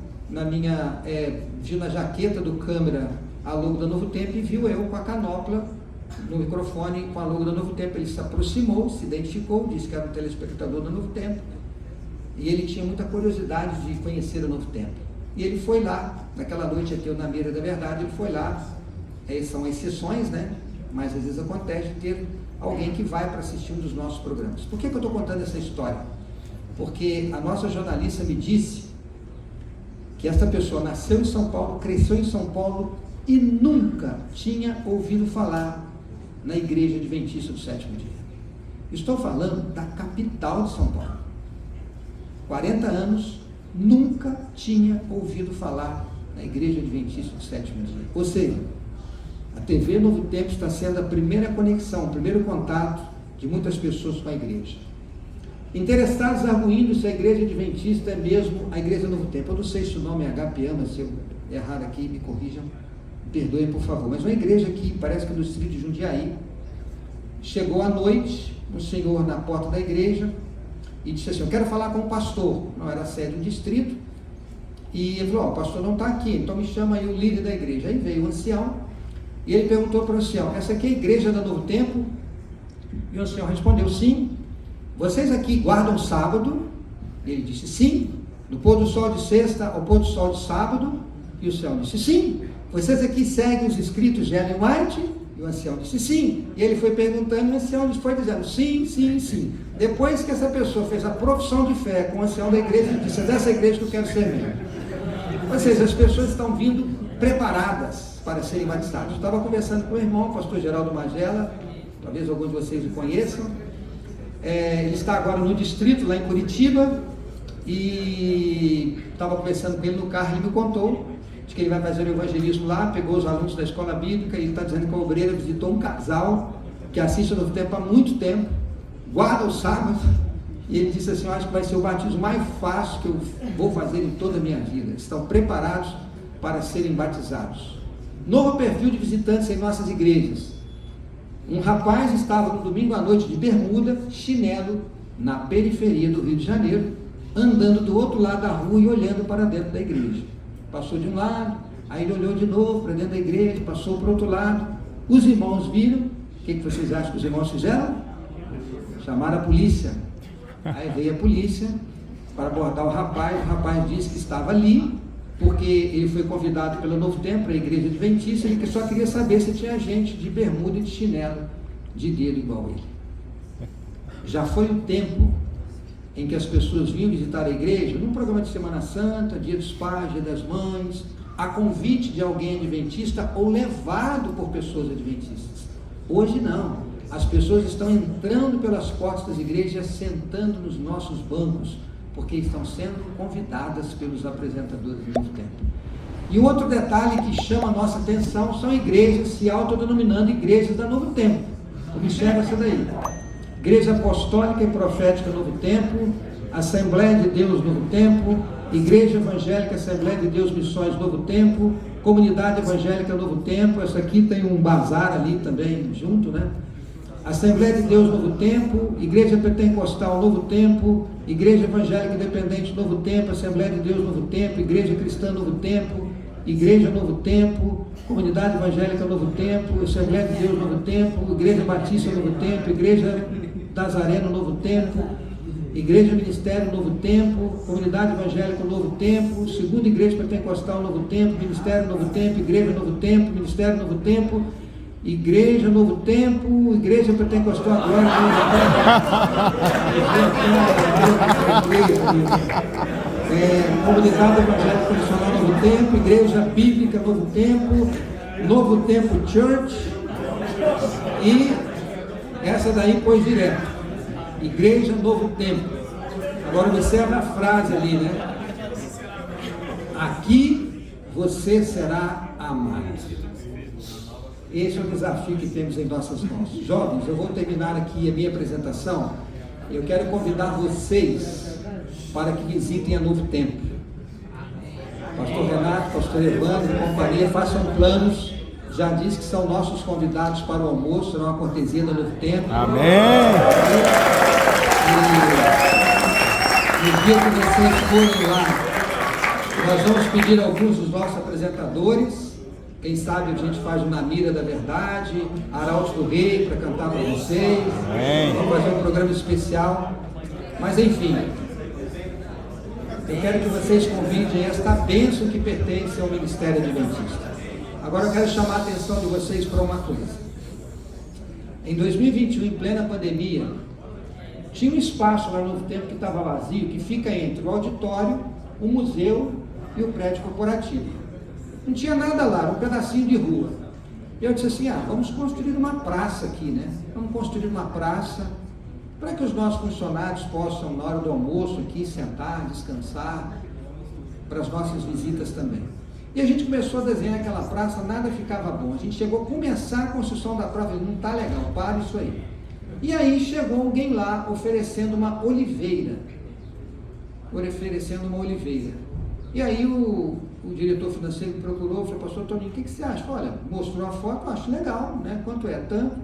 viu na jaqueta do câmera a logo da Novo Tempo e viu eu com a canopla no microfone com a logo da Novo Tempo. Ele se aproximou, se identificou, disse que era um telespectador da Novo Tempo e ele tinha muita curiosidade de conhecer a Novo Tempo. E ele foi lá, naquela noite aqui na Mira da Verdade, ele foi lá, são exceções, né? Mas às vezes acontece de ter alguém que vai para assistir um dos nossos programas. Por que eu estou contando essa história? Porque a nossa jornalista me disse que essa pessoa nasceu em São Paulo, cresceu em São Paulo e nunca tinha ouvido falar na Igreja Adventista do Sétimo Dia. Estou falando da capital de São Paulo. 40 anos, nunca tinha ouvido falar na Igreja Adventista do Sétimo Dia. Ou seja, a TV Novo Tempo está sendo a primeira conexão, o primeiro contato de muitas pessoas com a igreja. Interessados arguindo se a Igreja Adventista é mesmo a Igreja Novo Tempo. Eu não sei se o nome é HPAMA, se eu errar aqui, me corrijam, me perdoem por favor. Mas uma igreja que parece que é do distrito de Jundiaí. Chegou à noite, um senhor na porta da igreja e disse assim, eu quero falar com o pastor. Não era a sede do distrito. E ele falou, o pastor não está aqui, então me chama aí o líder da igreja. Aí veio o ancião e ele perguntou para o ancião, essa aqui é a igreja da Novo Tempo? E o ancião respondeu, sim. Vocês aqui guardam sábado? Ele disse, sim. Do pôr do sol de sexta ao pôr do sol de sábado? E o ancião disse, sim. Vocês aqui seguem os escritos de Ellen White? E o ancião disse, sim. E ele foi perguntando e o ancião foi dizendo, sim, sim, sim. Depois que essa pessoa fez a profissão de fé com o ancião da igreja, ele disse, é dessa igreja que eu quero ser membro. Ou seja, as pessoas estão vindo preparadas para serem batizadas. Eu estava conversando com o irmão, o pastor Geraldo Magela, talvez alguns de vocês o conheçam. Ele está agora no distrito, lá em Curitiba, e estava conversando com ele no carro, ele me contou de que ele vai fazer o evangelismo lá, pegou os alunos da escola bíblica, e ele está dizendo que a obreira visitou um casal que assiste ao Novo Tempo há muito tempo, guarda o sábado, e ele disse assim, eu acho que vai ser o batismo mais fácil que eu vou fazer em toda a minha vida. Eles estão preparados para serem batizados. Novo perfil de visitantes em nossas igrejas. Um rapaz estava no domingo à noite de bermuda, chinelo, na periferia do Rio de Janeiro, andando do outro lado da rua e olhando para dentro da igreja. Passou de um lado, aí ele olhou de novo para dentro da igreja, passou para o outro lado. Os irmãos viram. O que vocês acham que os irmãos fizeram? Chamaram a polícia. Aí veio a polícia para abordar o rapaz disse que estava ali, porque ele foi convidado pelo Novo Tempo, a igreja adventista, ele só queria saber se tinha gente de bermuda e de chinelo de dedo igual ele. Já foi o tempo em que as pessoas vinham visitar a igreja, num programa de Semana Santa, Dia dos Pais, Dia das Mães, a convite de alguém adventista ou levado por pessoas adventistas. Hoje não, as pessoas estão entrando pelas portas das igrejas, sentando nos nossos bancos, porque estão sendo convidadas pelos apresentadores do Novo Tempo. E outro detalhe que chama a nossa atenção são igrejas se autodenominando igrejas da Novo Tempo. Observa essa daí. Igreja Apostólica e Profética Novo Tempo, Assembleia de Deus Novo Tempo, Igreja Evangélica Assembleia de Deus Missões Novo Tempo, Comunidade Evangélica Novo Tempo, essa aqui tem um bazar ali também junto, né? Assembleia de Deus Novo Tempo, Igreja Pentecostal Novo Tempo, Igreja Evangélica Independente Novo Tempo, Assembleia de Deus Novo Tempo, Igreja Cristã Novo Tempo, Igreja Novo Tempo, Comunidade Evangélica Novo Tempo, Assembleia de Deus Novo Tempo, Igreja Batista Novo Tempo, Igreja Nazareno Novo Tempo, Igreja Ministério Novo Tempo, Comunidade Evangélica Novo Tempo, Segunda Igreja Pentecostal Novo Tempo, Ministério Novo Tempo, Igreja Novo Tempo, Ministério Novo Tempo, Igreja Novo Tempo, Igreja Pentecostal agora, Comunidade Evangélica Missionária Novo Tempo, Igreja Bíblica Novo Tempo, Novo Tempo Church, e essa daí pôs direto, Igreja Novo Tempo. Agora observa a frase ali, né? Aqui você será amado. Esse é o desafio que temos em nossas mãos. Jovens, eu vou terminar aqui a minha apresentação. Eu quero convidar vocês para que visitem a Novo Tempo. Pastor Renato, Pastor Evandro e companhia, façam planos. Já disse que são nossos convidados para o almoço, será uma cortesia da Novo Tempo. Amém! E no dia que vocês forem lá, nós vamos pedir a alguns dos nossos apresentadores. Quem sabe a gente faz uma Mira da Verdade, Arautos do Rei para cantar para vocês. Amém. Vamos fazer um programa especial. Mas enfim, eu quero que vocês convidem esta bênção que pertence ao Ministério Adventista. Agora eu quero chamar a atenção de vocês para uma coisa. Em 2021, em plena pandemia, tinha um espaço lá no Novo Tempo que estava vazio, que fica entre o auditório, o museu e o prédio corporativo. Não tinha nada lá, era um pedacinho de rua. E eu disse assim, vamos construir uma praça aqui, né? Vamos construir uma praça para que os nossos funcionários possam, na hora do almoço aqui, sentar, descansar, para as nossas visitas também. E a gente começou a desenhar aquela praça, nada ficava bom. A gente chegou a começar a construção da praça, não está legal, para isso aí. E aí chegou alguém lá oferecendo uma oliveira. E aí o diretor financeiro me procurou, falou, pastor Toninho, o que você acha? Olha, mostrou a foto, eu acho legal, né? Quanto é? Tanto.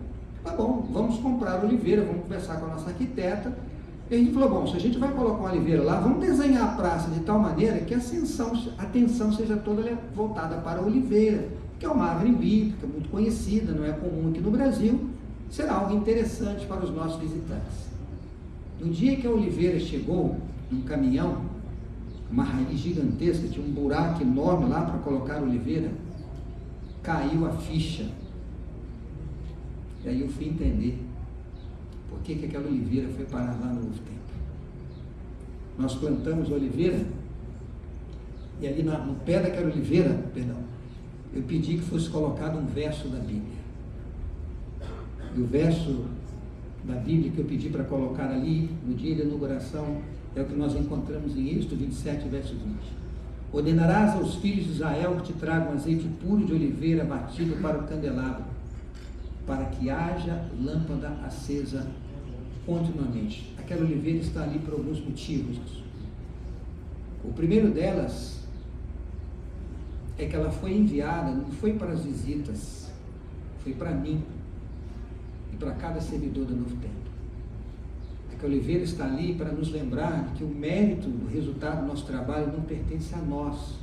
Tá bom, vamos comprar oliveira, vamos conversar com a nossa arquiteta. E a gente falou, bom, se a gente vai colocar uma oliveira lá, vamos desenhar a praça de tal maneira que a atenção seja toda voltada para a oliveira, que é uma árvore bíblica, muito conhecida, não é comum aqui no Brasil, será algo interessante para os nossos visitantes. No dia que a oliveira chegou, num caminhão, uma raiz gigantesca, tinha um buraco enorme lá para colocar a oliveira, caiu a ficha. E aí eu fui entender por que aquela oliveira foi parar lá no Novo Tempo. Nós plantamos a oliveira e ali no pé daquela oliveira, eu pedi que fosse colocado um verso da Bíblia. E o verso da Bíblia que eu pedi para colocar ali no dia da inauguração é o que nós encontramos em Êxodo 27, verso 20. Ordenarás aos filhos de Israel que te tragam azeite puro de oliveira batido para o candelabro, para que haja lâmpada acesa continuamente. Aquela oliveira está ali por alguns motivos. O primeiro delas é que ela foi enviada, não foi para as visitas, foi para mim e para cada servidor do Novo Tempo. A oliveira está ali para nos lembrar que o mérito, o resultado do nosso trabalho não pertence a nós,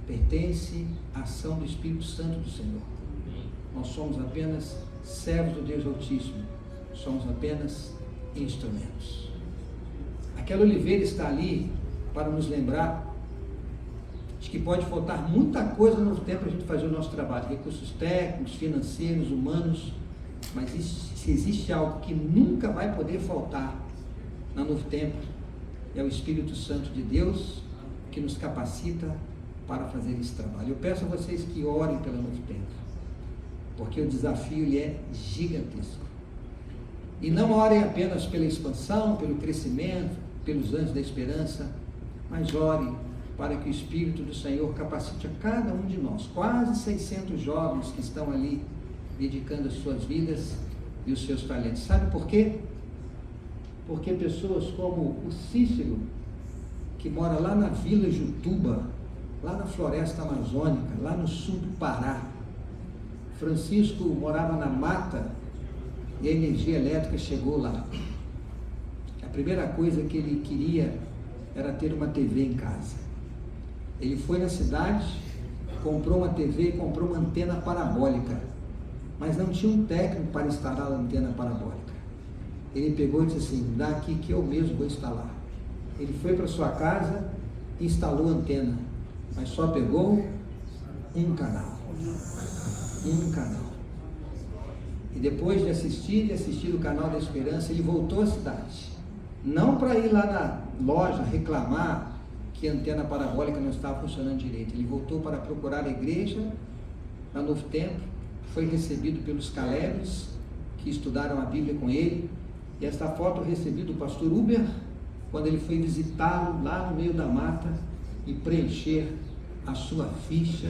pertence à ação do Espírito Santo do Senhor. Nós somos apenas servos do Deus Altíssimo, somos apenas instrumentos. Aquela oliveira está ali para nos lembrar de que pode faltar muita coisa no tempo para a gente fazer o nosso trabalho, recursos técnicos, financeiros, humanos, mas se existe algo que nunca vai poder faltar na Novo Tempo, é o Espírito Santo de Deus que nos capacita para fazer esse trabalho. Eu peço a vocês que orem pelo Novo Tempo, porque o desafio ele é gigantesco. E não orem apenas pela expansão, pelo crescimento, pelos anos da esperança, mas orem para que o Espírito do Senhor capacite a cada um de nós, quase 600 jovens que estão ali dedicando as suas vidas e os seus talentos. Sabe por quê? Porque pessoas como o Cícero, que mora lá na Vila Jutuba, lá na floresta amazônica, lá no sul do Pará. Francisco morava na mata e a energia elétrica chegou lá. A primeira coisa que ele queria era ter uma TV em casa. Ele foi na cidade, comprou uma TV e comprou uma antena parabólica, mas não tinha um técnico para instalar a antena parabólica. Ele pegou e disse assim, dá aqui que eu mesmo vou instalar. Ele foi para sua casa e instalou a antena, mas só pegou um canal. E depois de assistir o canal da Esperança, ele voltou à cidade. Não para ir lá na loja reclamar que a antena parabólica não estava funcionando direito. Ele voltou para procurar a igreja na Novo Tempo, foi recebido pelos Calebes, que estudaram a Bíblia com ele. E esta foto eu recebi do pastor Uber, quando ele foi visitá-lo lá no meio da mata e preencher a sua ficha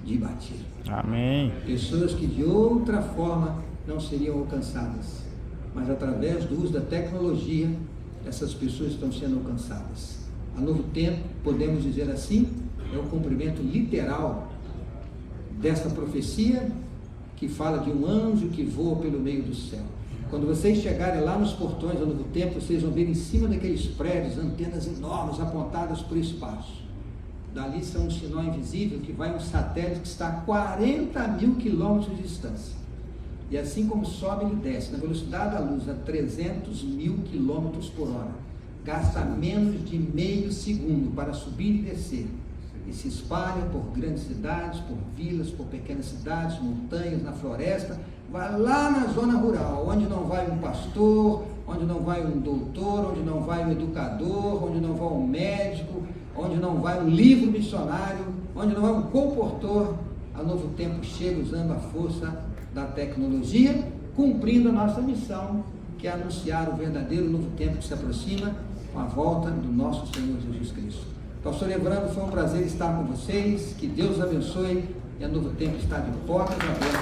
de batismo. Amém. Pessoas que de outra forma não seriam alcançadas, mas através do uso da tecnologia, essas pessoas estão sendo alcançadas. A Novo Tempo, podemos dizer assim, é o cumprimento literal desta profecia que fala de um anjo que voa pelo meio do céu. Quando vocês chegarem lá nos portões do Novo Tempo, vocês vão ver em cima daqueles prédios antenas enormes apontadas para o espaço. Dali são um sinal invisível que vai um satélite que está a 40 mil quilômetros de distância. E assim como sobe, ele desce na velocidade da luz a 300 mil quilômetros por hora. Gasta menos de meio segundo para subir e descer. E se espalha por grandes cidades, por vilas, por pequenas cidades, montanhas, na floresta. Vai lá na zona rural, onde não vai um pastor, onde não vai um doutor, onde não vai um educador, onde não vai um médico, onde não vai um livro missionário, onde não vai um comportor. A Novo Tempo chega usando a força da tecnologia, cumprindo a nossa missão, que é anunciar o verdadeiro novo tempo que se aproxima com a volta do nosso Senhor Jesus Cristo. Pastor Evandro, foi um prazer estar com vocês, que Deus abençoe, e a Novo Tempo está de portas abertas.